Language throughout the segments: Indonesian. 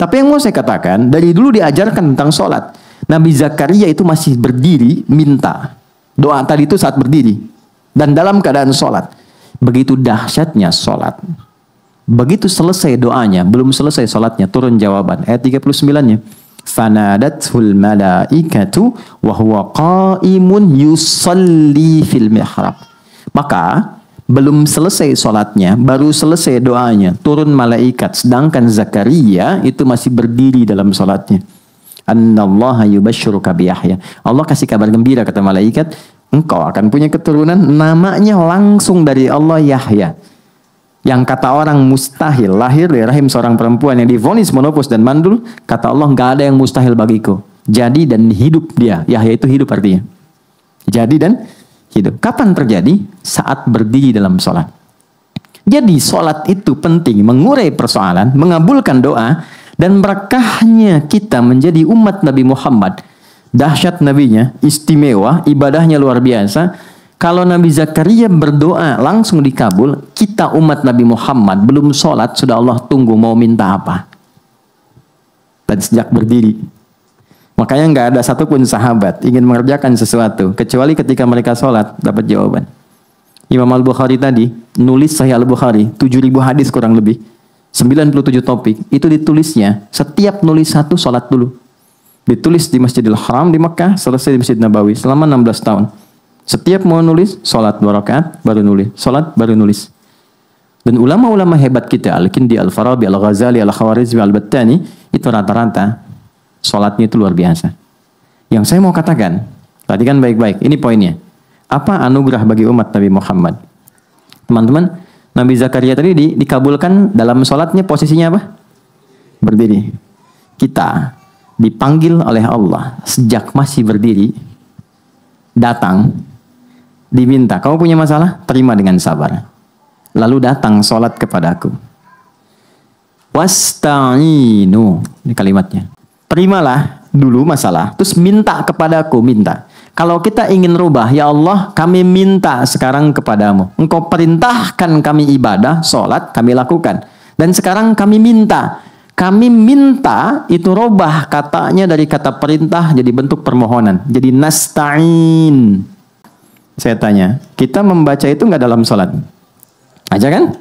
Tapi yang mau saya katakan, dari dulu diajarkan tentang sholat. Nabi Zakaria itu masih berdiri minta. Doa tadi itu saat berdiri. Dan dalam keadaan sholat. Begitu dahsyatnya sholat. Begitu selesai doanya, belum selesai sholatnya, turun jawaban. Ayat 39-nya. Fanadathul malaikatu wa huwa qaimun yusalli fil mihrab. Maka belum selesai sholatnya, baru selesai doanya, turun malaikat. Sedangkan Zakaria itu masih berdiri dalam sholatnya. Annallaha yubashshiruka bi Yahya. Allah kasih kabar gembira, kata malaikat, engkau akan punya keturunan, namanya langsung dari Allah Yahya. Yang kata orang mustahil lahir dari rahim seorang perempuan yang divonis menopause dan mandul, kata Allah nggak ada yang mustahil bagiku. Jadi dan hidup dia. Yahya itu hidup artinya. Jadi dan hidup. Kapan terjadi? Saat berdiri dalam sholat. Jadi sholat itu penting, mengurai persoalan, mengabulkan doa, dan berkahnya kita menjadi umat Nabi Muhammad. Dahsyat nabinya, istimewa, ibadahnya luar biasa. Kalau Nabi Zakaria berdoa langsung dikabul, kita umat Nabi Muhammad belum sholat, sudah Allah tunggu mau minta apa. Dan sejak berdiri. Makanya nggak ada satupun sahabat ingin mengerjakan sesuatu, kecuali ketika mereka sholat, dapat jawaban. Imam Al-Bukhari tadi, nulis Sahih Al-Bukhari, 7.000 hadis kurang lebih, 97 topik, itu ditulisnya, setiap nulis satu sholat dulu. Ditulis di Masjidil Haram di Mekah, selesai di Masjid Nabawi, selama 16 tahun. Setiap mau nulis, sholat 2 rakaat, baru nulis. Sholat, baru nulis. Dan ulama-ulama hebat kita, Al-Kindi, Al-Farabi, Al-Ghazali, Al-Khawarizmi, Al-Battani, itu rata-rata sholatnya itu luar biasa. Yang saya mau katakan, perhatikan baik-baik, ini poinnya. Apa anugerah bagi umat Nabi Muhammad? Teman-teman, Nabi Zakaria tadi dikabulkan dalam sholatnya posisinya apa? Berdiri. Kita dipanggil oleh Allah sejak masih berdiri, datang, diminta, kamu punya masalah? Terima dengan sabar. Lalu datang sholat kepadaku. Wasta'inu, ini kalimatnya. Terimalah dulu masalah, terus minta kepadaku, minta. Kalau kita ingin rubah, ya Allah, kami minta sekarang kepadamu. Engkau perintahkan kami ibadah, sholat, kami lakukan. Dan sekarang kami minta. Kami minta itu rubah katanya dari kata perintah jadi bentuk permohonan. Jadi nasta'in. Saya tanya, kita membaca itu nggak dalam sholat? Aja kan?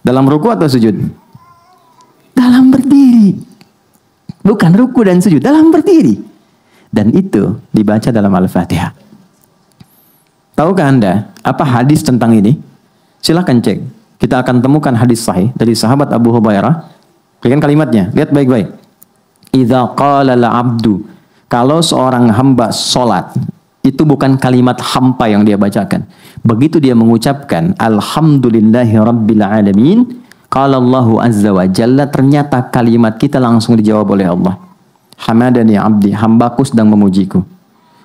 Dalam ruku atau sujud? Dalam berdiri. Bukan ruku dan sujud, dalam berdiri. Dan itu dibaca dalam Al-Fatihah. Tahukah Anda apa hadis tentang ini? Silahkan cek. Kita akan temukan hadis sahih dari sahabat Abu Hurairah. Lihat kalimatnya, lihat baik-baik. Idza qala al-'abdu, kalau seorang hamba sholat, itu bukan kalimat hampa yang dia bacakan. Begitu dia mengucapkan alhamdulillahi rabbil alamin, qala Allahu azza wa jalla, ternyata kalimat kita langsung dijawab oleh Allah. Hamadani abdi, hambaku sedang memujiku.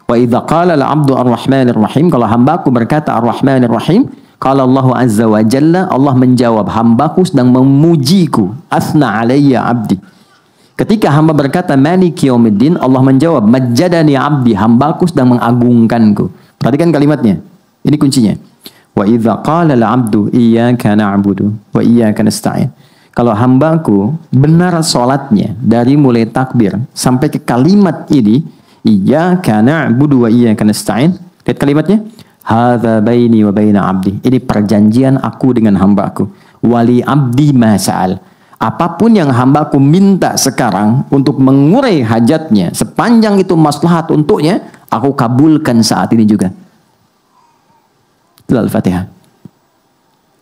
Wa idza qala al-'abdu ar-rahmanir rahim, kalau hambaku berkata ar-rahmanir rahim, qala Allahu azza wa jalla, Allah menjawab hambaku sedang memujiku. Asna alayya abdi. Ketika hamba berkata maliki yaumiddin, Allah menjawab majjadani abdi, hambaku sedang mengagungkanku. Perhatikan kalimatnya. Ini kuncinya. Wa idza qala al-'abdu iyyaka na'budu wa iyyaka nasta'in. Kalau hambaku benar salatnya dari mulai takbir sampai ke kalimat ini, iyyaka na'budu wa iyyaka nasta'in. Lihat kalimatnya. Hadza baini wa baina abdi. Ini perjanjian aku dengan hambaku. Wali abdi ma sa'al. Apapun yang hambaku minta sekarang untuk mengurai hajatnya, sepanjang itu maslahat untuknya, aku kabulkan saat ini juga. Itu Al-Fatihah.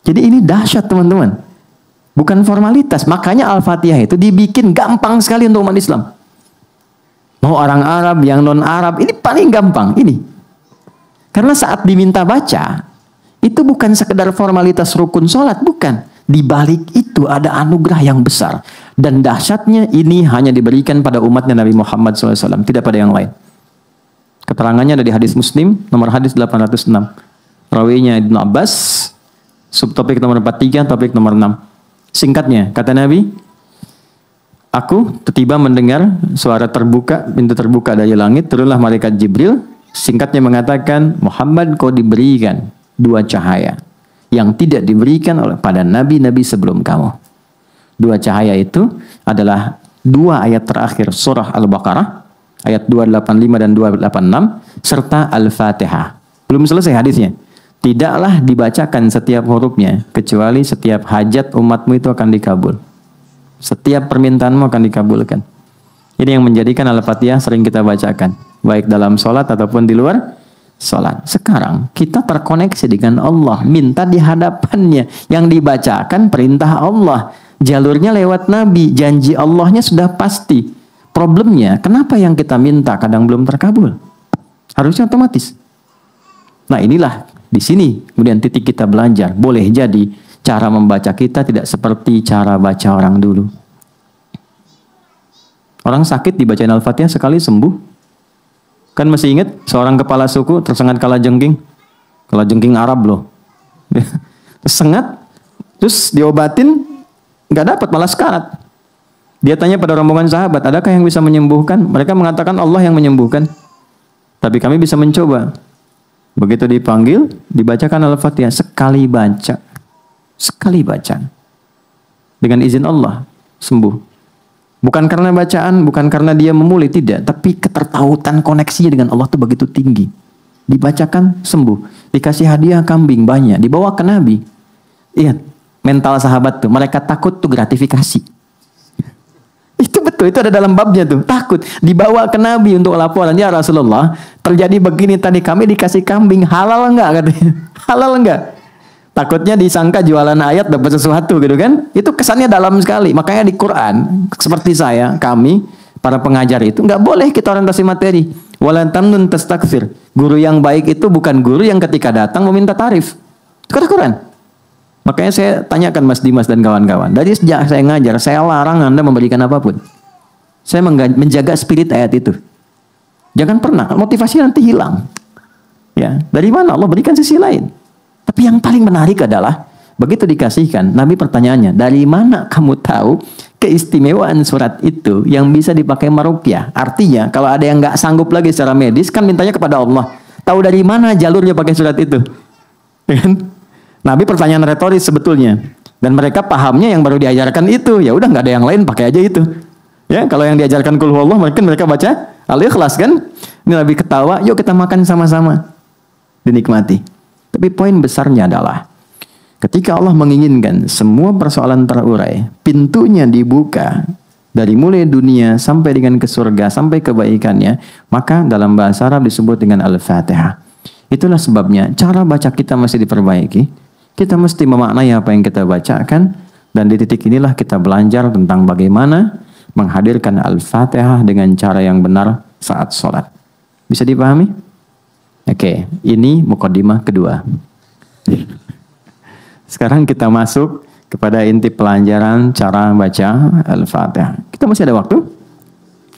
Jadi ini dahsyat teman-teman. Bukan formalitas. Makanya Al-Fatihah itu dibikin gampang sekali untuk umat Islam. Mau orang Arab, yang non-Arab, ini paling gampang. Ini. Karena saat diminta baca, itu bukan sekedar formalitas rukun sholat, bukan. Di balik itu ada anugerah yang besar. Dan dahsyatnya ini hanya diberikan pada umatnya Nabi Muhammad SAW, tidak pada yang lain. Keterangannya ada di hadis Muslim, nomor hadis 806. Rawinya Ibnu Abbas, subtopik nomor 43, topik nomor 6. Singkatnya, kata Nabi, aku tiba mendengar suara terbuka, pintu terbuka dari langit, turunlah malaikat Jibril. Singkatnya mengatakan, Muhammad, kau diberikan 2 cahaya yang tidak diberikan oleh pada nabi-nabi sebelum kamu. 2 cahaya itu adalah dua ayat terakhir surah Al-Baqarah, ayat 285 dan 286, serta Al-Fatihah. Belum selesai hadisnya. Tidaklah dibacakan setiap hurufnya, kecuali setiap hajat umatmu itu akan dikabul. Setiap permintaanmu akan dikabulkan. Ini yang menjadikan Al-Fatihah sering kita bacakan, baik dalam sholat ataupun di luar sholat. Sekarang kita terkoneksi dengan Allah, minta di hadapannya. Yang dibacakan perintah Allah, jalurnya lewat Nabi, janji Allahnya sudah pasti. Problemnya, kenapa yang kita minta kadang belum terkabul? Harusnya otomatis. Nah inilah di sini kemudian titik kita belajar. Boleh jadi cara membaca kita tidak seperti cara baca orang dulu. Orang sakit dibacain Al-Fatihah sekali sembuh. Kan masih ingat seorang kepala suku tersengat kalajengking Arab loh. Tersengat, terus diobatin, nggak dapat, malah sekarat. Dia tanya pada rombongan sahabat, adakah yang bisa menyembuhkan? Mereka mengatakan Allah yang menyembuhkan. Tapi kami bisa mencoba. Begitu dipanggil, dibacakan Al-Fatihah, sekali baca. Dengan izin Allah, sembuh. Bukan karena bacaan, bukan karena dia memulih, tidak. Tapi ketertautan koneksinya dengan Allah itu begitu tinggi. Dibacakan, sembuh. Dikasih hadiah kambing banyak, dibawa ke Nabi. Ingat, mental sahabat tuh, mereka takut tuh gratifikasi. Itu betul, itu ada dalam babnya tuh. Takut, dibawa ke Nabi untuk laporan. Ya Rasulullah, terjadi begini tadi, kami dikasih kambing, halal enggak katanya? Halal enggak? Takutnya disangka jualan ayat dapat sesuatu gitu kan. Itu kesannya dalam sekali. Makanya di Quran, seperti saya, kami, para pengajar itu, nggak boleh kita orientasi materi. Walan tamnun tastakfir. Guru yang baik itu bukan guru yang ketika datang meminta tarif. Itu kata Quran. Makanya saya tanyakan Mas Dimas dan kawan-kawan. Dari sejak saya ngajar, saya larang Anda memberikan apapun. Saya menjaga spirit ayat itu. Jangan pernah, motivasi nanti hilang. Ya, dari mana Allah berikan sisi lain. Tapi yang paling menarik adalah begitu dikasihkan, Nabi pertanyaannya, dari mana kamu tahu keistimewaan surat itu yang bisa dipakai meruqyah? Artinya kalau ada yang nggak sanggup lagi secara medis, kan mintanya kepada Allah. Tahu dari mana jalurnya pakai surat itu? Nabi pertanyaan retoris sebetulnya, dan mereka pahamnya yang baru diajarkan itu. Ya udah, nggak ada yang lain, pakai aja itu. Ya, kalau yang diajarkan Qul Huwallah, mungkin mereka baca Al-Ikhlas kan? Ini Nabi ketawa, yuk kita makan sama-sama, dinikmati. Tapi poin besarnya adalah ketika Allah menginginkan semua persoalan terurai, pintunya dibuka dari mulai dunia sampai dengan ke surga, sampai kebaikannya, maka dalam bahasa Arab disebut dengan Al-Fatihah. Itulah sebabnya cara baca kita mesti diperbaiki. Kita mesti memaknai apa yang kita bacakan, dan di titik inilah kita belajar tentang bagaimana menghadirkan Al-Fatihah dengan cara yang benar saat sholat. Bisa dipahami? Oke, ini mukaddimah kedua. Sekarang kita masuk kepada inti pelajaran cara baca Al-Fatihah. Kita masih ada waktu?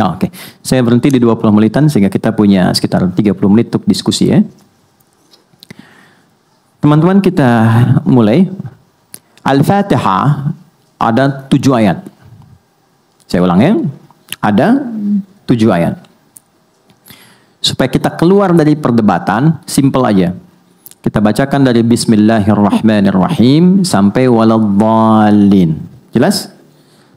Oh, oke. Saya berhenti di 20 menitan sehingga kita punya sekitar 30 menit untuk diskusi ya. Teman-teman, kita mulai. Al-Fatihah ada 7 ayat. Saya ulang ya. Ada 7 ayat. Supaya kita keluar dari perdebatan, simple aja. Kita bacakan dari Bismillahirrahmanirrahim sampai Waladhdallin. Jelas?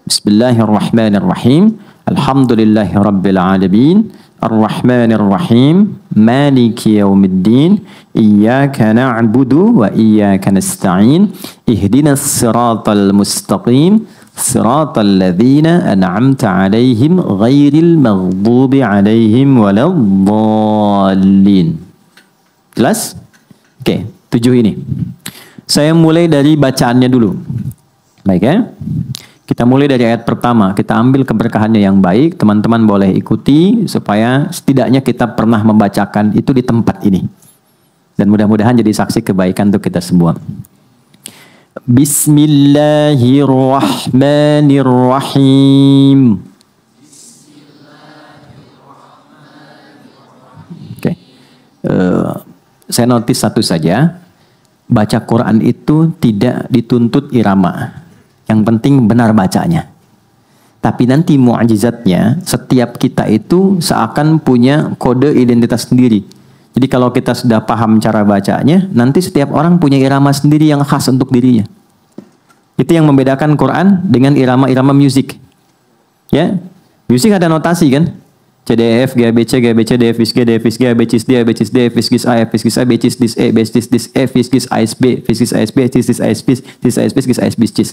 Bismillahirrahmanirrahim. Alhamdulillahirabbil alamin. Arrahmanirrahim. Maliki yaumiddin. Iyyaka na'budu wa iyyaka nasta'in. Ihdinas siratal mustaqim. Siratal ladzina an'amta 'alaihim ghairil maghdubi 'alaihim waladdallin. Jelas? Oke, 7 ini. Saya mulai dari bacaannya dulu. Baik ya? Kita mulai dari ayat pertama. Kita ambil keberkahannya yang baik. Teman-teman boleh ikuti supaya setidaknya kita pernah membacakan itu di tempat ini. Dan mudah-mudahan jadi saksi kebaikan untuk kita semua. Bismillahirrahmanirrahim. Oke. Saya notis satu saja. Baca Quran itu tidak dituntut irama. Yang penting benar bacanya. Tapi nanti mu'jizatnya, setiap kita itu seakan punya kode identitas sendiri. Jadi kalau kita sudah paham cara bacanya, nanti setiap orang punya irama sendiri yang khas untuk dirinya. Itu yang membedakan Quran dengan irama-irama musik. Ya, musik ada notasi kan? C D E F G A B C G A B C D F G D F G A B C D A B C D F G A F G A B C D E B C D F G A B C D A B C D.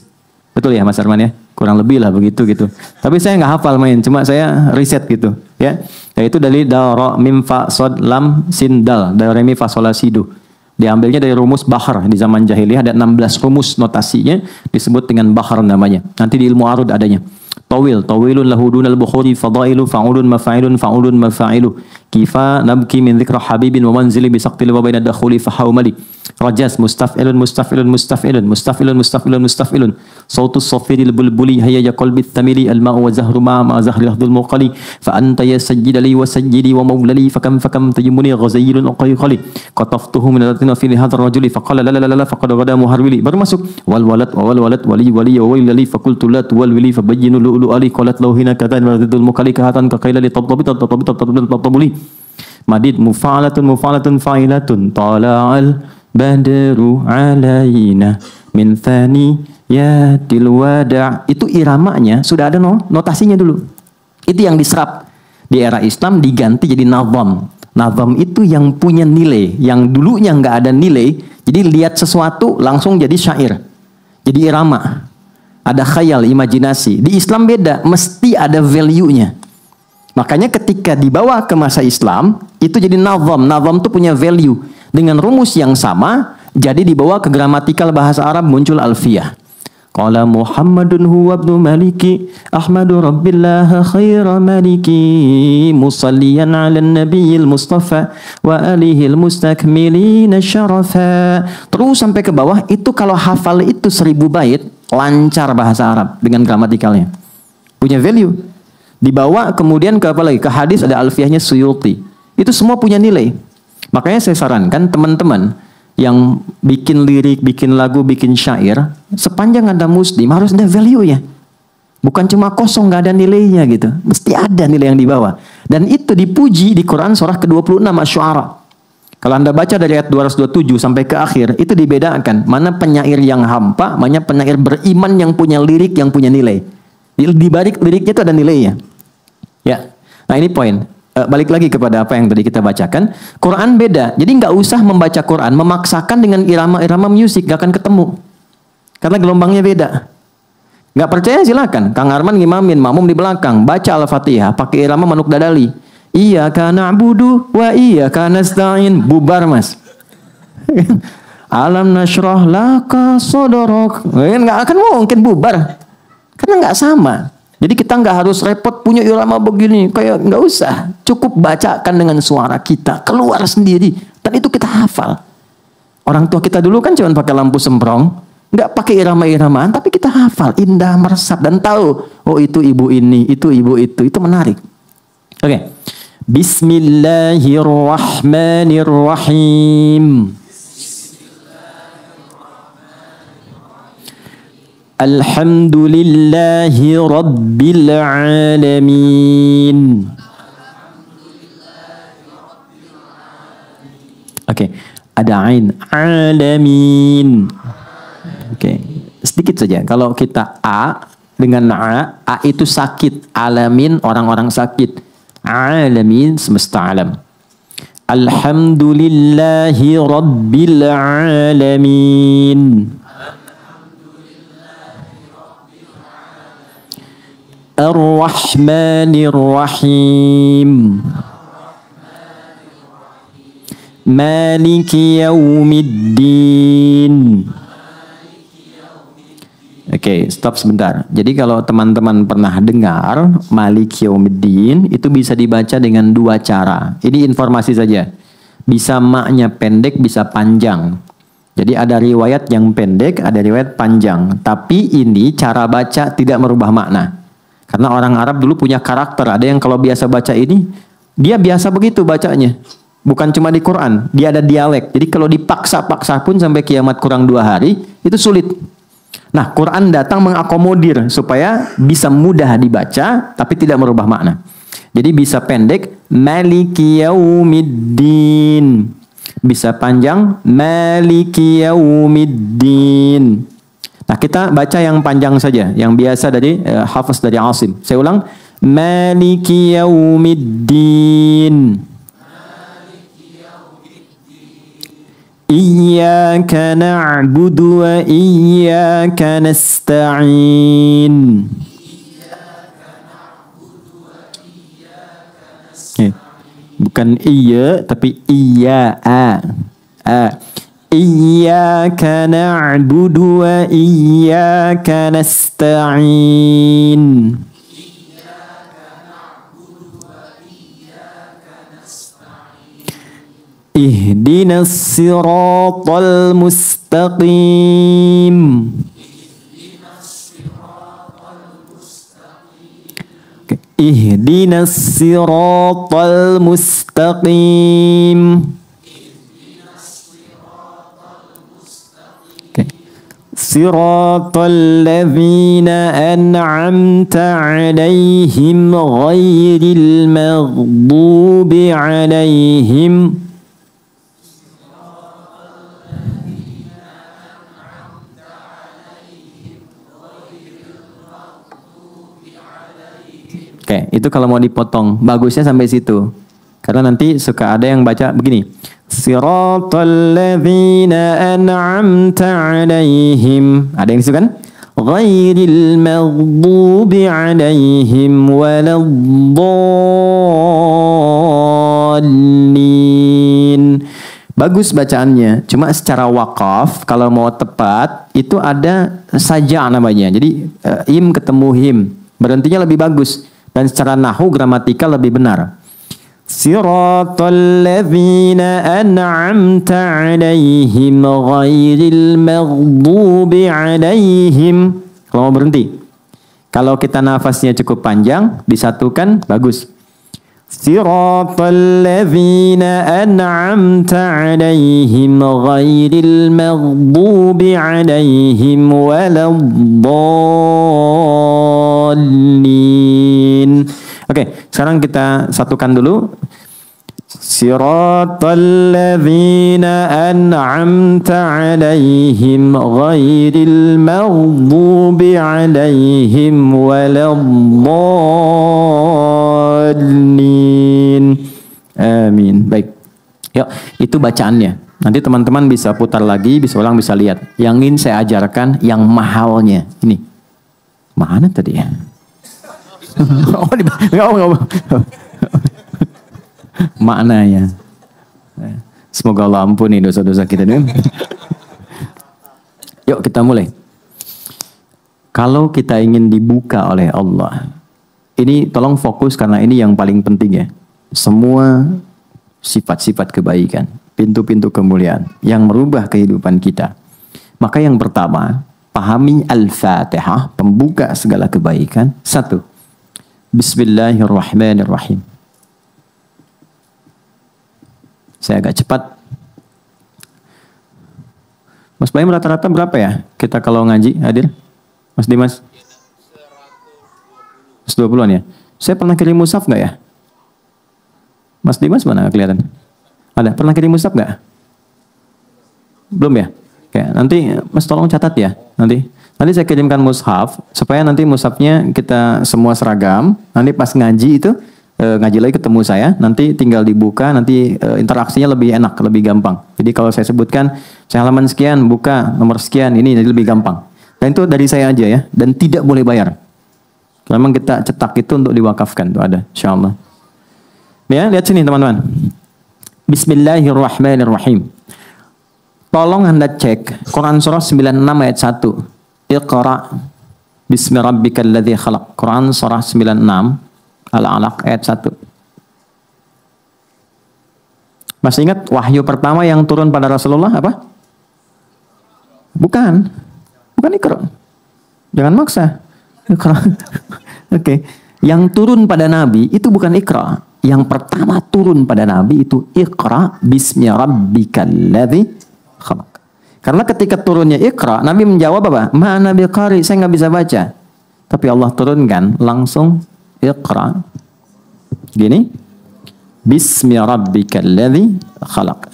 Betul ya Mas Arman ya? Kurang lebih lah begitu gitu. Tapi saya nggak hafal main, cuma saya riset gitu ya. Yaitu dari do ro mim fa sod lam sin dal, do re mi fa sol la si do. Diambilnya dari rumus bahar. Di zaman jahiliyah ada 16 rumus notasinya, disebut dengan bahar namanya. Nanti di ilmu arud adanya. Tawilun lahudunal bukhuri fadailu fa'ulun mafa'ilun fa'ulun mafa'ilu kifa nabki min dhikra habibin wa manzili bisaqtil wa baina dakhuli fahawmali rajas mustaf'ilun mustaf'ilun mustaf'ilun mustaf'ilun mustaf'ilun mustaf'ilun sautus safiril bulbuli hayya qalbi thamili al-ma'u wa zahru ma zahri lahdul muqali fa anta ya sayyidali wa sayyidi wa mawlali fakam tajmuni ghazayilun uqayqali qataftuhu min alatina fi hadha rajuli faqala la la la faqad ghada muharwili baru masuk wal walad wali wa wali faqultu la tuwalwili fabayyinu ali qalat law hina katan maradul mukali kahatan kaqaila li tabtabuli madid mufa'alatun fa'ilatun tala'al badru alaina min thaniyatil wada'. Itu iramanya sudah ada notasinya dulu. Itu yang diserap di era Islam diganti jadi nazam. Nazam itu yang punya nilai, yang dulunya nggak ada nilai, jadi lihat sesuatu langsung jadi syair, jadi irama. Ada khayal, imajinasi. Di Islam beda, mesti ada value-nya. Makanya ketika dibawa ke masa Islam, itu jadi nazam. Nazam itu punya value. Dengan rumus yang sama, jadi dibawa ke gramatikal bahasa Arab, muncul alfiyah. Qala Muhammadun huwa ibnu maliki Ahmadu rabbillah khaira maliki musalliyan ala nabiyil mustafa wa alihil mustakmilina syarafa. Terus sampai ke bawah, itu kalau hafal itu 1000 bait, lancar bahasa Arab dengan gramatikalnya. Punya value. Dibawa kemudian ke apa lagi? Ke hadis ada alfiyahnya Suyuti. Itu semua punya nilai. Makanya saya sarankan teman-teman yang bikin lirik, bikin lagu, bikin syair, sepanjang ada muslim harus ada value-nya. Bukan cuma kosong, nggak ada nilainya gitu. Mesti ada nilai yang dibawa. Dan itu dipuji di Quran surah ke-26 Asy-Syu'ara. Kalau Anda baca dari ayat 227 sampai ke akhir, itu dibedakan. Mana penyair yang hampa, mana penyair beriman yang punya lirik, yang punya nilai. Di balik liriknya itu ada nilainya. Ya, nah ini poin. Balik lagi kepada apa yang tadi kita bacakan. Quran beda. Jadi nggak usah membaca Quran memaksakan dengan irama-irama musik, nggak akan ketemu. Karena gelombangnya beda. Nggak percaya silakan. Kang Arman ngimamin, makmum di belakang, baca Al-Fatihah pakai irama Manuk Dadali. Iyyaka na'budu wa iyyaka nasta'in. Bubar mas. Alam nashrah laka sadrak. Nggak akan mungkin bubar. Karena nggak sama. Jadi kita nggak harus repot punya irama begini, kayak nggak usah. Cukup bacakan dengan suara kita, keluar sendiri. Dan itu kita hafal. Orang tua kita dulu kan cuma pakai lampu semprong, nggak pakai irama-iramaan, tapi kita hafal, indah, meresap, dan tahu, oh itu ibu ini, itu ibu itu menarik. Oke. Bismillahirrahmanirrahim. Alhamdulillahi Rabbil Alamin. Oke, ada ain. Alamin. Oke, sedikit saja. Kalau kita A dengan A itu sakit. Alamin, orang-orang sakit. Alamin, semesta alam. Alhamdulillahi Rabbil Alamin. Ar-Rahmanir-Rahim. Maliki Yaumiddin. Oke, stop sebentar. Jadi kalau teman-teman pernah dengar Maliki Yaumiddin itu bisa dibaca dengan dua cara. Ini informasi saja. Bisa maknya pendek, bisa panjang. Jadi ada riwayat yang pendek, ada riwayat panjang. Tapi ini cara baca tidak merubah makna. Karena orang Arab dulu punya karakter. Ada yang kalau biasa baca ini, dia biasa begitu bacanya. Bukan cuma di Quran, dia ada dialek. Jadi kalau dipaksa-paksa pun sampai kiamat kurang 2 hari, itu sulit. Nah, Quran datang mengakomodir supaya bisa mudah dibaca, tapi tidak merubah makna. Jadi bisa pendek, Maliki Yaumiddin. Bisa panjang, Maliki Yaumiddin. Nah, kita baca yang panjang saja, yang biasa dari Hafiz dari Asim. Saya ulang. Maliki yaumiddin. Iyyaka na'budu wa iyyaka nasta'in. Bukan iya tapi iya Iyyaka na'budu wa iyyaka nasta'in. Ihdinas siratal mustaqim. Ihdinas siratal mustaqim. Siratal ladzina an'amta 'alaihim ghairil maghdubi 'alaihim. Oke, itu kalau mau dipotong, bagusnya sampai situ. Karena nanti suka ada yang baca begini. Siratal ladzina an'amta 'alaihim. Ada yang itu kan? Ghairil maghdubi 'alaihim waladdallin. Bagus bacaannya, cuma secara wakaf kalau mau tepat itu ada saja namanya. Jadi im ketemu him, berhentinya lebih bagus. Dan secara nahu gramatika lebih benar. Siratal ladzina an'amta 'alaihim ghairil maghdubi 'alaihim. Kalau mau berhenti. Kalau kita nafasnya cukup panjang, disatukan bagus. Siratal ladzina an'amta 'alaihim ghairil maghdubi 'alaihim waladdallin. Oke, sekarang kita satukan dulu. Siratal ladzina an'amta 'alaihim ghairil maghdubi 'alaihim waladdallin. Amin. Baik. Yuk, itu bacaannya. Nanti teman-teman bisa putar lagi, bisa ulang, bisa lihat. Yang ingin saya ajarkan yang mahalnya. Ini. Mana tadi ya? Maknanya. Semoga Allah ampuni dosa-dosa kita nih. Yuk kita mulai. Kalau kita ingin dibuka oleh Allah, ini tolong fokus karena ini yang paling penting ya. Semua sifat-sifat kebaikan, pintu-pintu kemuliaan yang merubah kehidupan kita. Maka yang pertama, pahami Al-Fatihah, pembuka segala kebaikan. 1. Bismillahirrahmanirrahim. Saya agak cepat. Mas Baim rata-rata berapa ya kita kalau ngaji hadir? Mas Dimas? 120-an ya? Saya pernah kirim mushaf nggak ya? Mas Dimas mana kelihatan? Ada? Pernah kirim mushaf nggak? Belum ya? Oke, nanti Mas tolong catat ya. Nanti saya kirimkan mushaf supaya nanti mushafnya kita semua seragam. Nanti pas ngaji itu ngaji lagi ketemu saya, nanti tinggal dibuka, nanti interaksinya lebih enak, lebih gampang. Jadi kalau saya sebutkan saya halaman sekian, buka nomor sekian, ini jadi lebih gampang. Dan itu dari saya aja ya, dan tidak boleh bayar. Memang kita cetak itu untuk diwakafkan, itu ada, insyaallah. Ya, lihat sini teman-teman. Bismillahirrahmanirrahim. Tolong Anda cek Quran surah 96 ayat 1. Iqra bismi rabbikal ladzi khalaq. Quran surah 96 Al-Alaq ayat 1. Masih ingat wahyu pertama yang turun pada Rasulullah apa? Bukan Iqra. Jangan maksa. Iqra. Oke. Yang turun pada Nabi itu bukan Iqra. Yang pertama turun pada Nabi itu Iqra bismi rabbikal ladzi khalaq. Karena ketika turunnya Iqra, Nabi menjawab apa? Ma'ana biqari, saya nggak bisa baca. Tapi Allah turunkan langsung Iqra. Gini. Bismi rabbikal ladzi khalaq.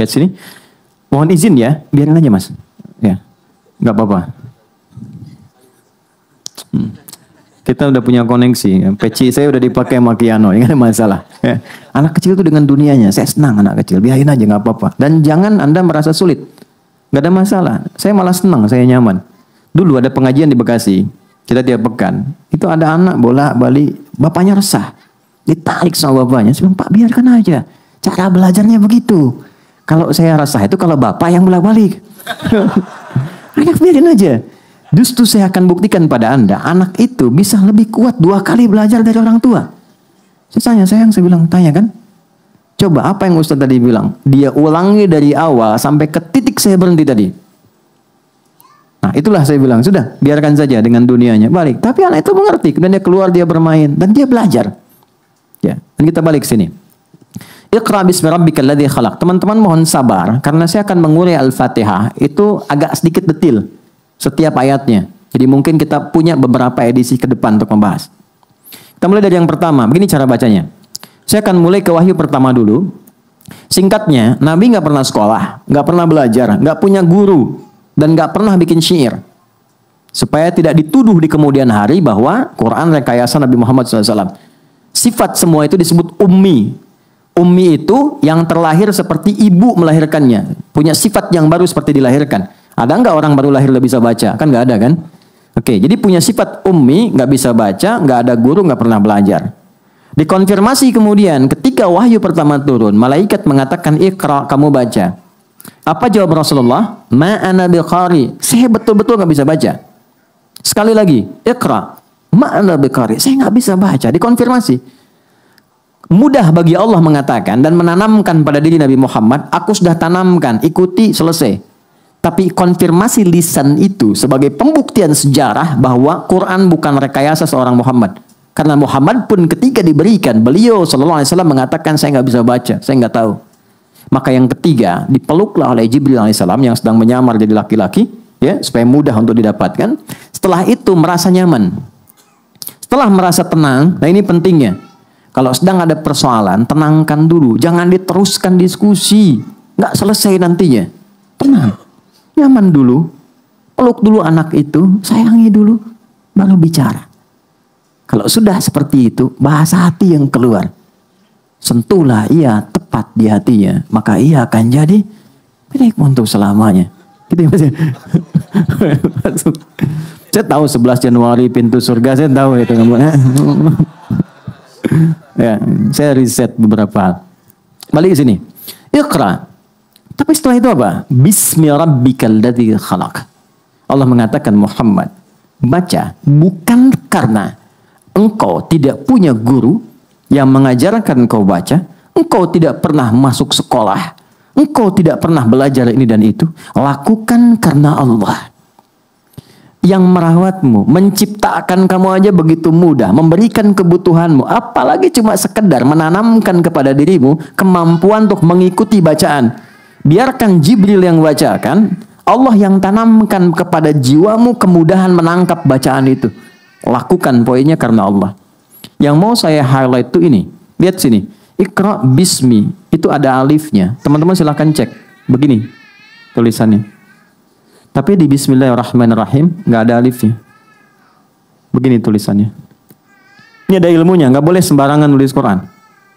Lihat sini. Mohon izin ya, biarin aja mas. Ya, nggak apa-apa. Kita udah punya koneksi. Peci saya udah dipakai sama Kiano, nggak ada masalah. Ya. Anak kecil itu dengan dunianya, saya senang anak kecil. Biarin aja, nggak apa-apa. Dan jangan Anda merasa sulit, nggak ada masalah. Saya malah senang, saya nyaman. Dulu ada pengajian di Bekasi, kita tiap pekan. Itu ada anak bolak-balik, bapaknya resah, ditarik sama bapaknya. Saya bilang, Pak biarkan aja, cara belajarnya begitu. Kalau saya resah itu kalau bapak yang bolak-balik. Anak biarin aja. Justru saya akan buktikan pada Anda, anak itu bisa lebih kuat 2 kali belajar dari orang tua. Saya tanya, sayang, saya bilang, tanya kan? Coba apa yang Ustaz tadi bilang? Dia ulangi dari awal sampai ke titik saya berhenti tadi. Nah itulah saya bilang, sudah, biarkan saja dengan dunianya, balik. Tapi anak itu mengerti, kemudian dia keluar, dia bermain, dan dia belajar. Ya, dan kita balik sini. Iqra bismi rabbikal ladzi khalaq. Teman-teman mohon sabar, karena saya akan mengurai Al-Fatihah, itu agak sedikit detil. Setiap ayatnya. Jadi mungkin kita punya beberapa edisi ke depan untuk membahas. Kita mulai dari yang pertama. Begini cara bacanya. Saya akan mulai ke wahyu pertama dulu. Singkatnya, Nabi nggak pernah sekolah, nggak pernah belajar, nggak punya guru, dan nggak pernah bikin syair. Supaya tidak dituduh di kemudian hari bahwa Quran rekayasa Nabi Muhammad SAW. Sifat semua itu disebut ummi. Ummi itu yang terlahir seperti ibu melahirkannya. Punya sifat yang baru seperti dilahirkan. Ada nggak orang baru lahir udah bisa baca? Kan nggak ada kan? Oke, jadi punya sifat ummi, nggak bisa baca, nggak ada guru, nggak pernah belajar. Dikonfirmasi kemudian ketika wahyu pertama turun, malaikat mengatakan Iqra, kamu baca. Apa jawab Rasulullah? Ma ana biqari. Saya betul-betul nggak bisa baca. Sekali lagi, Iqra. Ma ana biqari. Saya nggak bisa baca. Dikonfirmasi. Mudah bagi Allah mengatakan dan menanamkan pada diri Nabi Muhammad, aku sudah tanamkan, ikuti, selesai. Tapi konfirmasi lisan itu sebagai pembuktian sejarah bahwa Quran bukan rekayasa seorang Muhammad. Karena Muhammad pun ketika diberikan, beliau sallallahu alaihi wasallam mengatakan saya nggak bisa baca, saya nggak tahu. Maka yang ketiga dipeluklah oleh Jibril alaihissalam yang sedang menyamar jadi laki-laki, ya supaya mudah untuk didapatkan. Setelah itu merasa nyaman. Setelah merasa tenang, nah ini pentingnya. Kalau sedang ada persoalan, tenangkan dulu, jangan diteruskan diskusi, nggak selesai nantinya. Tenang. Nyaman dulu, peluk dulu anak itu, sayangi dulu, baru bicara. Kalau sudah seperti itu, bahasa hati yang keluar. Sentuhlah ia tepat di hatinya, maka ia akan jadi milikmu untuk selamanya. Gitu ya Mas. Saya tahu 11 Januari pintu surga, saya tahu itu. Ya, saya riset beberapa hal. Balik ke sini. Iqra. Tapi setelah itu apa? Bismi rabbikal ladzi khalaq. Allah mengatakan Muhammad, baca bukan karena engkau tidak punya guru yang mengajarkan engkau baca, engkau tidak pernah masuk sekolah, engkau tidak pernah belajar ini dan itu. Lakukan karena Allah yang merawatmu, menciptakan kamu aja begitu mudah, memberikan kebutuhanmu, apalagi cuma sekedar menanamkan kepada dirimu kemampuan untuk mengikuti bacaan. Biarkan Jibril yang bacakan, Allah yang tanamkan kepada jiwamu kemudahan menangkap bacaan itu. Lakukan poinnya karena Allah. Yang mau saya highlight itu ini. Lihat sini. Iqra bismi. Itu ada alifnya. Teman-teman silahkan cek. Begini tulisannya. Tapi di Bismillahirrahmanirrahim nggak ada alifnya. Begini tulisannya. Ini ada ilmunya. Nggak boleh sembarangan nulis Quran.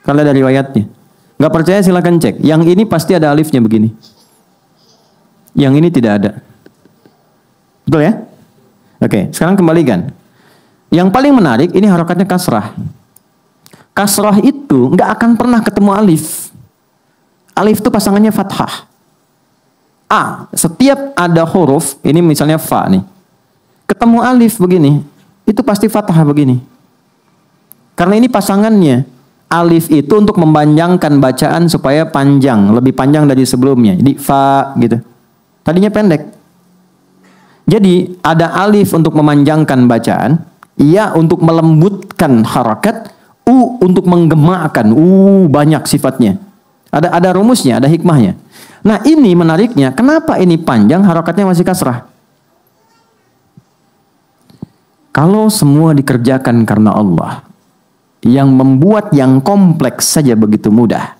Kalau ada riwayatnya. Nggak percaya silakan cek. Yang ini pasti ada alifnya begini. Yang ini tidak ada. Betul ya? Oke, sekarang kembalikan. Yang paling menarik ini harokatnya kasrah. Kasrah itu nggak akan pernah ketemu alif. Alif itu pasangannya fathah. A, setiap ada huruf, ini misalnya fa nih. Ketemu alif begini, itu pasti fathah begini. Karena ini pasangannya. Alif itu untuk memanjangkan bacaan supaya panjang, lebih panjang dari sebelumnya. Jadi fa gitu. Tadinya pendek. Jadi ada alif untuk memanjangkan bacaan, ya untuk melembutkan harakat, u untuk menggemakkan. Banyak sifatnya. Ada rumusnya, ada hikmahnya. Nah ini menariknya, kenapa ini panjang harakatnya masih kasrah? Kalau semua dikerjakan karena Allah, yang membuat yang kompleks saja begitu mudah.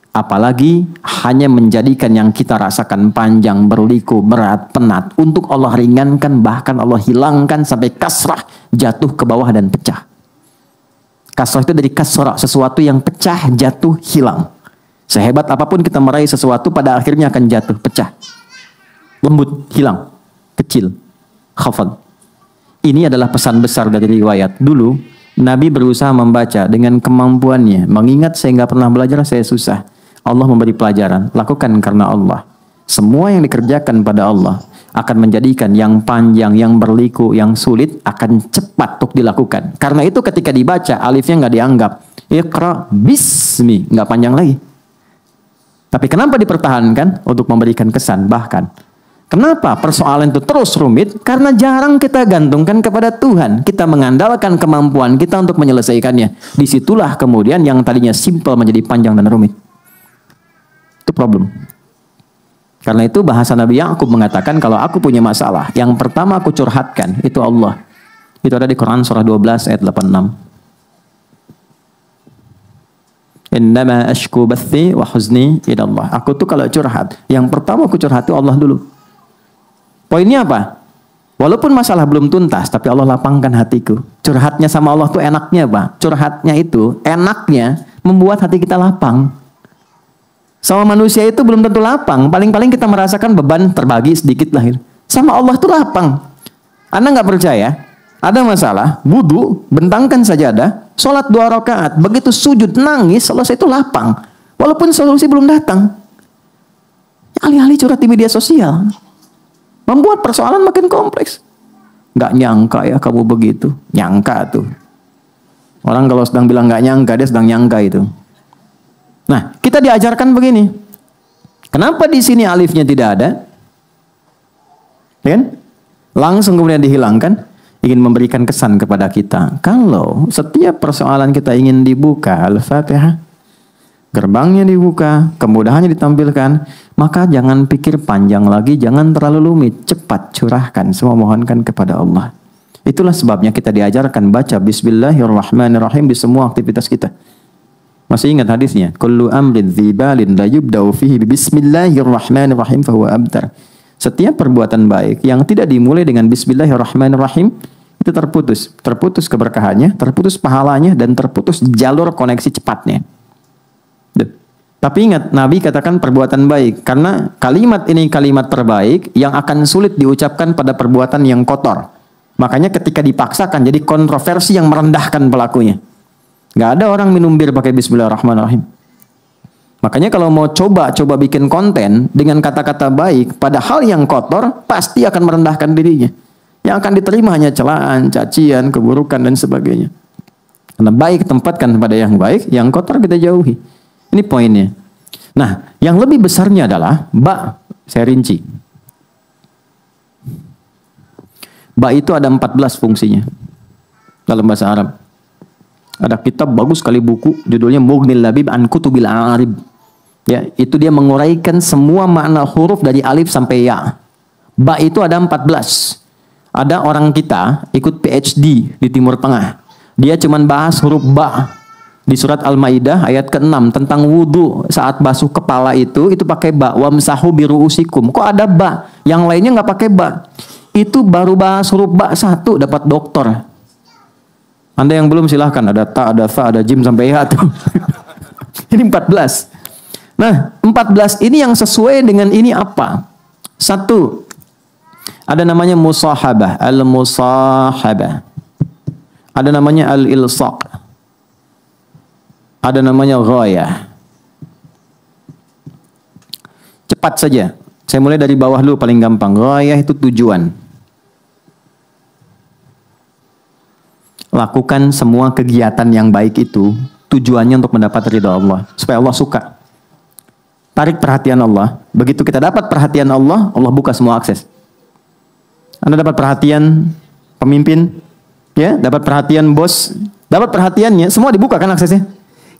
Apalagi hanya menjadikan yang kita rasakan panjang, berliku, berat, penat. Untuk Allah ringankan, bahkan Allah hilangkan sampai kasrah, jatuh ke bawah dan pecah. Kasrah itu dari kasrah, sesuatu yang pecah, jatuh, hilang. Sehebat apapun kita meraih sesuatu, pada akhirnya akan jatuh, pecah. Lembut, hilang, kecil, khafad. Ini adalah pesan besar dari riwayat. Dulu, Nabi berusaha membaca dengan kemampuannya. Mengingat saya nggak pernah belajar, saya susah. Allah memberi pelajaran, lakukan karena Allah. Semua yang dikerjakan pada Allah akan menjadikan yang panjang, yang berliku, yang sulit akan cepat untuk dilakukan. Karena itu ketika dibaca, alifnya nggak dianggap. Iqra bismi, nggak panjang lagi. Tapi kenapa dipertahankan? Untuk memberikan kesan. Bahkan, kenapa persoalan itu terus rumit? Karena jarang kita gantungkan kepada Tuhan. Kita mengandalkan kemampuan kita untuk menyelesaikannya. Disitulah kemudian yang tadinya simpel menjadi panjang dan rumit. Itu problem. Karena itu bahasa Nabi Ya'qub mengatakan, kalau aku punya masalah, yang pertama aku curhatkan, itu Allah. Itu ada di Quran surah 12 ayat 86. Innama ashku bathi wa huzni ila Allah. Aku tuh kalau curhat, yang pertama aku curhat itu Allah dulu. Poinnya apa? Walaupun masalah belum tuntas, tapi Allah lapangkan hatiku. Curhatnya sama Allah tuh enaknya apa? Curhatnya itu enaknya membuat hati kita lapang. Sama manusia itu belum tentu lapang. Paling-paling kita merasakan beban terbagi sedikit lah. Sama Allah itu lapang. Anda nggak percaya? Ada masalah, wudu, bentangkan sajadah, sholat 2 rakaat, begitu sujud nangis, selesai itu lapang. Walaupun solusi belum datang. Alih-alih curhat di media sosial, membuat persoalan makin kompleks. Nggak nyangka ya kamu begitu. Nyangka tuh. Orang kalau sedang bilang nggak nyangka, dia sedang nyangka itu. Nah, kita diajarkan begini. Kenapa di sini alifnya tidak ada? Kan? Langsung kemudian dihilangkan. Ingin memberikan kesan kepada kita. Kalau setiap persoalan kita ingin dibuka, Al-Fatihah, gerbangnya dibuka, kemudahannya ditampilkan, maka jangan pikir panjang lagi, jangan terlalu rumit. Cepat curahkan, semua mohonkan kepada Allah. Itulah sebabnya kita diajarkan baca Bismillahirrahmanirrahim di semua aktivitas kita. Masih ingat hadisnya? Kullu amrin dzibalin la yubda'u fihi bismillahirrahmanirrahim fahuwa abtar. Setiap perbuatan baik yang tidak dimulai dengan bismillahirrahmanirrahim itu terputus. Terputus keberkahannya, terputus pahalanya, dan terputus jalur koneksi cepatnya. Tapi ingat, Nabi katakan perbuatan baik. Karena kalimat ini kalimat terbaik yang akan sulit diucapkan pada perbuatan yang kotor. Makanya ketika dipaksakan jadi kontroversi yang merendahkan pelakunya. Gak ada orang minum bir pakai bismillahirrahmanirrahim. Makanya kalau mau coba bikin konten dengan kata-kata baik pada hal yang kotor, pasti akan merendahkan dirinya. Yang akan diterima hanya celaan, cacian, keburukan, dan sebagainya. Karena baik tempatkan pada yang baik, yang kotor kita jauhi. Ini poinnya. Nah, yang lebih besarnya adalah ba, saya rinci. Ba itu ada 14 fungsinya dalam bahasa Arab. Ada kitab bagus sekali buku, judulnya Mughnil Labib an Kutubil A'arib. Ya, itu dia menguraikan semua makna huruf dari alif sampai ya. Ba itu ada 14. Ada orang kita ikut PhD di Timur Tengah. Dia cuman bahas huruf ba di surat Al-Maidah ayat ke-6 tentang wudu saat basuh kepala itu pakai ba, wamsahu biruusikum. Kok ada ba? Yang lainnya nggak pakai ba. Itu baru bahas huruf ba 1 dapat doktor. Anda yang belum silahkan, ada ta, ada fa, ada jim sampai ya tuh. Ini 14. Nah, 14 ini yang sesuai dengan ini apa? 1, ada namanya musahabah, al-musahabah. Ada namanya al-ilsaq. Ada namanya ghayah. Cepat saja. Saya mulai dari bawah dulu paling gampang. Ghayah itu tujuan. Lakukan semua kegiatan yang baik itu tujuannya untuk mendapat ridha Allah, supaya Allah suka. Tarik perhatian Allah. Begitu kita dapat perhatian Allah, Allah buka semua akses. Anda dapat perhatian pemimpin, ya, dapat perhatian bos, dapat perhatiannya, semua dibuka kan aksesnya.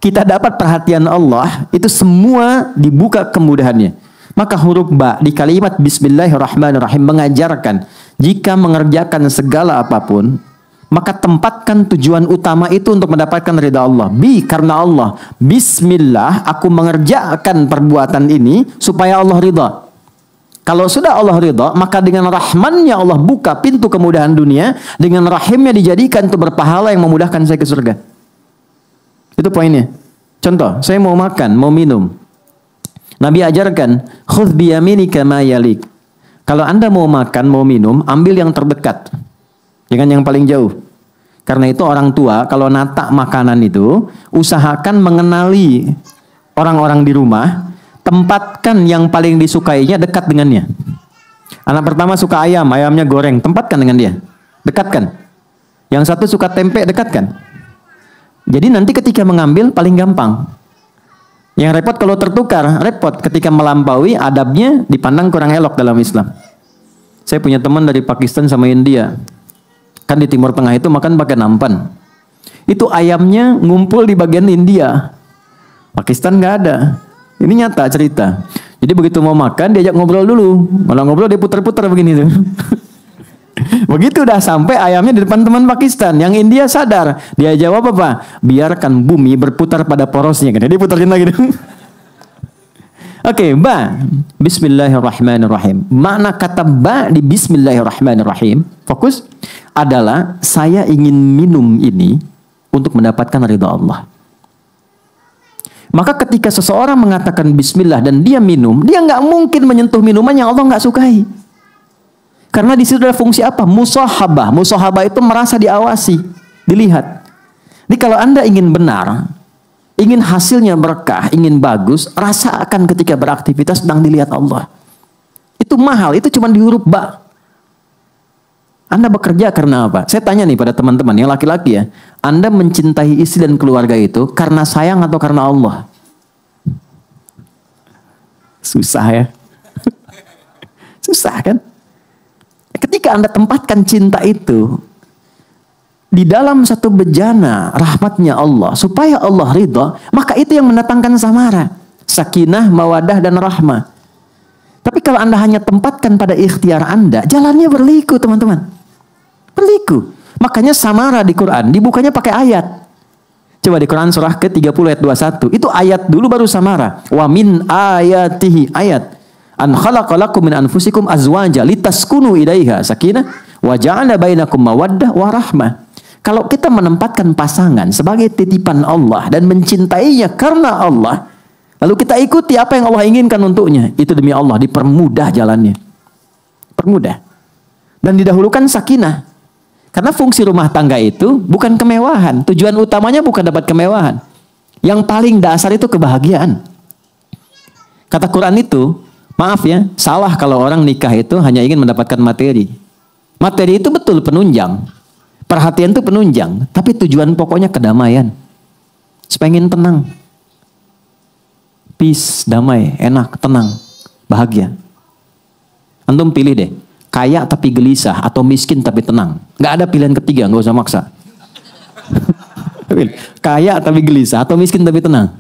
Kita dapat perhatian Allah, itu semua dibuka kemudahannya. Maka huruf ba di kalimat Bismillahirrahmanirrahim mengajarkan jika mengerjakan segala apapun, maka tempatkan tujuan utama itu untuk mendapatkan ridha Allah. Karena Allah. Bismillah, aku mengerjakan perbuatan ini supaya Allah ridha. Kalau sudah Allah ridha, maka dengan rahmannya Allah buka pintu kemudahan dunia, dengan rahimnya dijadikan untuk berpahala yang memudahkan saya ke surga. Itu poinnya. Contoh, saya mau makan, mau minum. Nabi ajarkan, khudh biyaminika ma yalik. Kalau Anda mau makan, mau minum, ambil yang terdekat. Jangan yang paling jauh. Karena itu orang tua kalau nata makanan itu, usahakan mengenali orang-orang di rumah, tempatkan yang paling disukainya dekat dengannya. Anak pertama suka ayam, ayamnya goreng, tempatkan dengan dia. Dekatkan. Yang satu suka tempe, dekatkan. Jadi nanti ketika mengambil paling gampang. Yang repot kalau tertukar, repot ketika melampaui adabnya dipandang kurang elok dalam Islam. Saya punya teman dari Pakistan sama India. Kan di Timur Tengah itu makan pakai nampan. Itu ayamnya ngumpul di bagian India. Pakistan nggak ada. Ini nyata cerita. Jadi begitu mau makan diajak ngobrol dulu. Malah ngobrol dia putar-putar begini tuh. Begitu udah sampai ayamnya di depan teman Pakistan, yang India sadar, dia jawab apa? Biarkan bumi berputar pada porosnya. Jadi putarin lagi. Oke, ba. Bismillahirrahmanirrahim. Makna kata ba di Bismillahirrahmanirrahim, fokus, adalah saya ingin minum ini untuk mendapatkan ridha Allah. Maka ketika seseorang mengatakan Bismillah dan dia minum, dia nggak mungkin menyentuh minuman yang Allah nggak sukai. Karena di situ ada fungsi apa? Musahabah. Musahabah itu merasa diawasi, dilihat. Jadi kalau Anda ingin benar, ingin hasilnya berkah, ingin bagus, rasakan ketika beraktivitas sedang dilihat Allah. Itu mahal, itu cuma di huruf ba. Anda bekerja karena apa? Saya tanya nih pada teman-teman yang laki-laki ya, Anda mencintai istri dan keluarga itu karena sayang atau karena Allah? Susah ya. Susah kan? Ketika Anda tempatkan cinta itu di dalam satu bejana rahmatnya Allah, supaya Allah ridha, maka itu yang mendatangkan samara, sakinah, mawadah, dan rahmah. Tapi kalau Anda hanya tempatkan pada ikhtiar Anda, jalannya berliku teman-teman. Berliku. Makanya samara di Quran dibukanya pakai ayat. Coba di Quran surah ke-30 ayat 21. Itu ayat dulu baru samara. Wa min ayatihi, ayat. An khalaqalakum min anfusikum azwaja litaskunu ilaiha sakinah wa ja'ala bainakum mawaddah wa rahmah. Kalau kita menempatkan pasangan sebagai titipan Allah dan mencintainya karena Allah, lalu kita ikuti apa yang Allah inginkan untuknya, itu demi Allah dipermudah jalannya. Permudah. Dan didahulukan sakinah. Karena fungsi rumah tangga itu bukan kemewahan, tujuan utamanya bukan dapat kemewahan. Yang paling dasar itu kebahagiaan. Kata Quran itu, maaf ya, salah kalau orang nikah itu hanya ingin mendapatkan materi. Materi itu betul penunjang. Perhatian itu penunjang. Tapi tujuan pokoknya kedamaian. Supaya ingin tenang. Peace, damai, enak, tenang, bahagia. Antum pilih deh. Kaya tapi gelisah atau miskin tapi tenang. Gak ada pilihan ketiga, gak usah maksa. Kaya tapi gelisah atau miskin tapi tenang.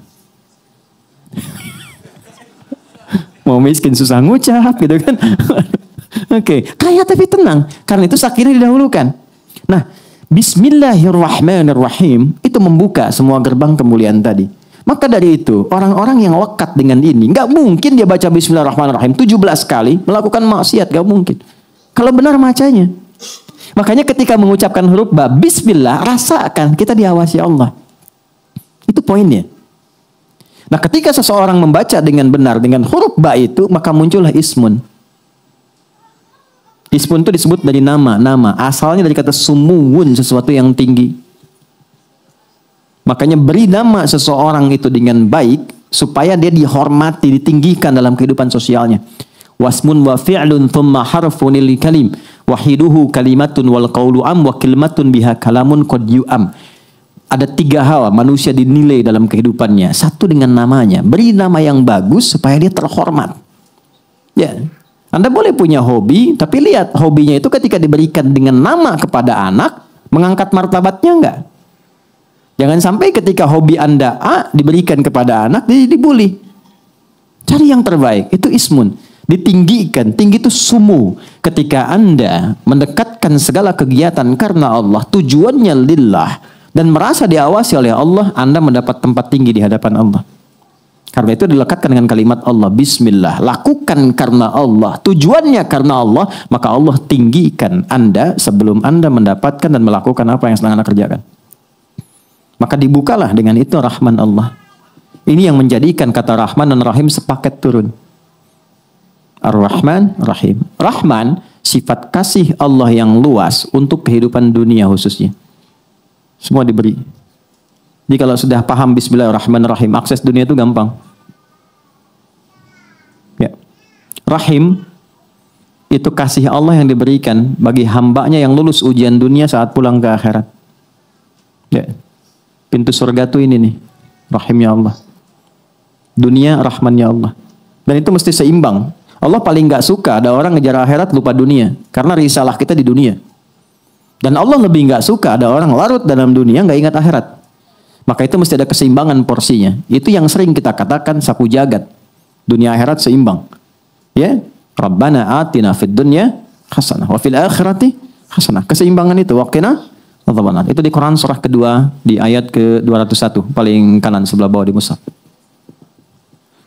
Mau miskin susah ngucap gitu kan. Oke, kaya tapi tenang. Karena itu sakinah didahulukan. Nah, Bismillahirrahmanirrahim itu membuka semua gerbang kemuliaan tadi. Maka dari itu, orang-orang yang lekat dengan ini, nggak mungkin dia baca Bismillahirrahmanirrahim 17 kali melakukan maksiat, nggak mungkin. Kalau benar macanya. Makanya ketika mengucapkan huruf ba, Bismillah, rasakan kita diawasi Allah. Itu poinnya. Nah, ketika seseorang membaca dengan benar dengan huruf ba itu, maka muncullah ismun. Ismun itu disebut dari nama. Asalnya dari kata sumuwun, sesuatu yang tinggi. Makanya beri nama seseorang itu dengan baik, supaya dia dihormati, ditinggikan dalam kehidupan sosialnya. Wasmun wa fi'lun thumma harfun lil kalim. Wahiduhu kalimatun wal qawlu am wa kalimatun biha kalamun qad yu'am. Ada 3 hal manusia dinilai dalam kehidupannya. Satu dengan namanya. Beri nama yang bagus supaya dia terhormat. Ya, Anda boleh punya hobi, tapi lihat hobinya itu ketika diberikan dengan nama kepada anak, mengangkat martabatnya enggak? Jangan sampai ketika hobi Anda A diberikan kepada anak, dibully. Cari yang terbaik, itu ismun. ditinggikan. Tinggi itu sumu. Ketika Anda mendekatkan segala kegiatan karena Allah, tujuannya lillah, dan merasa diawasi oleh Allah, Anda mendapat tempat tinggi di hadapan Allah. Karena itu dilekatkan dengan kalimat Allah, Bismillah. Lakukan karena Allah, tujuannya karena Allah, maka Allah tinggikan Anda sebelum Anda mendapatkan dan melakukan apa yang sedang Anda kerjakan. Maka dibukalah dengan itu rahman Allah. Ini yang menjadikan kata Rahman dan Rahim sepaket turun. Ar-Rahman, Rahim. Rahman, sifat kasih Allah yang luas untuk kehidupan dunia khususnya. Semua diberi. Jadi kalau sudah paham Bismillahirrahmanirrahim, akses dunia itu gampang. Ya. Rahim, itu kasih Allah yang diberikan bagi hambanya yang lulus ujian dunia saat pulang ke akhirat. Ya. Pintu surga itu ini nih, rahimnya Allah. Dunia, rahmannya Allah. Dan itu mesti seimbang. Allah paling nggak suka ada orang ngejar akhirat lupa dunia, karena risalah kita di dunia. Dan Allah lebih nggak suka ada orang larut dalam dunia nggak ingat akhirat. Maka itu mesti ada keseimbangan porsinya. Itu yang sering kita katakan sapu jagat. Dunia akhirat seimbang. Ya, Rabbana atina fid dunya hasanah wa fil akhirati hasanah. Keseimbangan itu waqina adzabannar. Itu di Quran surah kedua di ayat ke-201 paling kanan sebelah bawah di mushaf.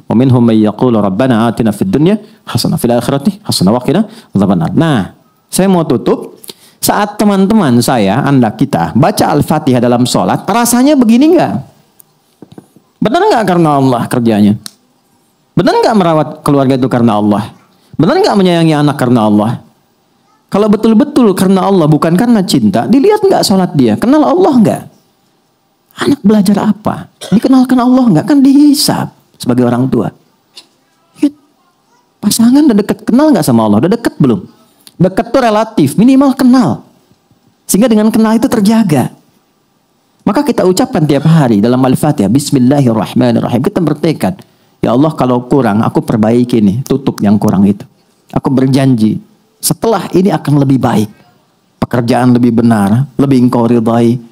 Wa minhum may yaqulu rabbana atina fid dunya hasanah fil akhirati hasanah wa qina adzabannar. Nah, saya mau tutup saat teman-teman saya, Anda, kita baca Al-Fatihah dalam sholat, rasanya begini enggak? Benar enggak karena Allah kerjanya? Benar enggak merawat keluarga itu karena Allah? Benar enggak menyayangi anak karena Allah? Kalau betul-betul karena Allah bukan karena cinta, dilihat enggak sholat dia? Kenal Allah enggak? Anak belajar apa? Dikenalkan Allah enggak? Kan dihisab sebagai orang tua. Pasangan udah deket, kenal nggak sama Allah? Udah deket belum? Deket tuh relatif, minimal kenal. Sehingga dengan kenal itu terjaga. Maka kita ucapkan tiap hari dalam Al-Fatihah, Bismillahirrahmanirrahim. Kita bertekad, ya Allah kalau kurang, aku perbaiki nih, tutup yang kurang itu. Aku berjanji, setelah ini akan lebih baik. Pekerjaan lebih benar, lebih engkau ridhai,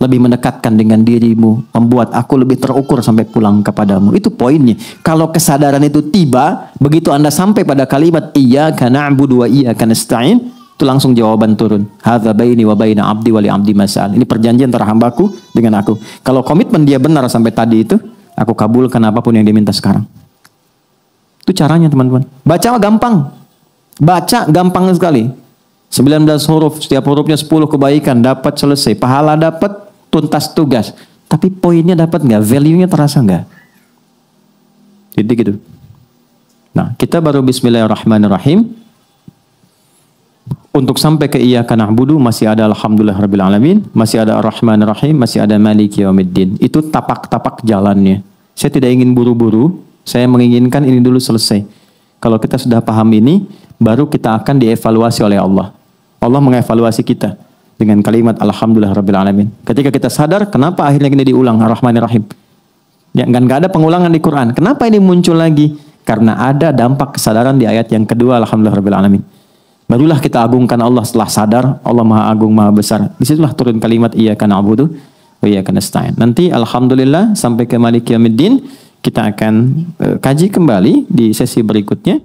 lebih mendekatkan dengan dirimu, membuat aku lebih terukur sampai pulang kepadamu. Itu poinnya. Kalau kesadaran itu tiba, begitu Anda sampai pada kalimat iyyaka na'budu wa iyyaka nasta'in, itu langsung jawaban turun. Hadza baini wa baina 'abdi wa li 'abdi mas'al. Ini perjanjian antara hambaku dengan aku. Kalau komitmen dia benar sampai tadi itu, aku kabulkan apapun yang dia minta sekarang. Itu caranya, teman-teman. Baca gampang. Baca gampang sekali. 19 huruf, setiap hurufnya 10 kebaikan, dapat selesai. Pahala dapat, tuntas tugas. Tapi poinnya dapat nggak? Value-nya terasa nggak? Jadi gitu. Nah, kita baru Bismillahirrahmanirrahim. Untuk sampai ke iyyaka na'budu masih ada alhamdulillahirabbil alamin, masih ada ar-rahmanir-rahim, masih ada maliki yaumiddin. Itu tapak-tapak jalannya. Saya tidak ingin buru-buru, saya menginginkan ini dulu selesai. Kalau kita sudah paham ini, baru kita akan dievaluasi oleh Allah. Allah mengevaluasi kita dengan kalimat alhamdulillahirabbil alamin. Ketika kita sadar kenapa akhirnya ini diulang ar-rahmanir-rahim. Ya, nggak ada pengulangan di Quran. Kenapa ini muncul lagi? Karena ada dampak kesadaran di ayat yang kedua alhamdulillahirabbil alamin. Barulah kita agungkan Allah setelah sadar Allah Maha Agung Maha Besar. Disitulah turun kalimat iyyaka na'budu wa iyyaka nasta'in. Nanti alhamdulillah sampai ke maliki yaumiddin kita akan kaji kembali di sesi berikutnya.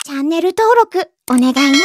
Channel 登録お願いね。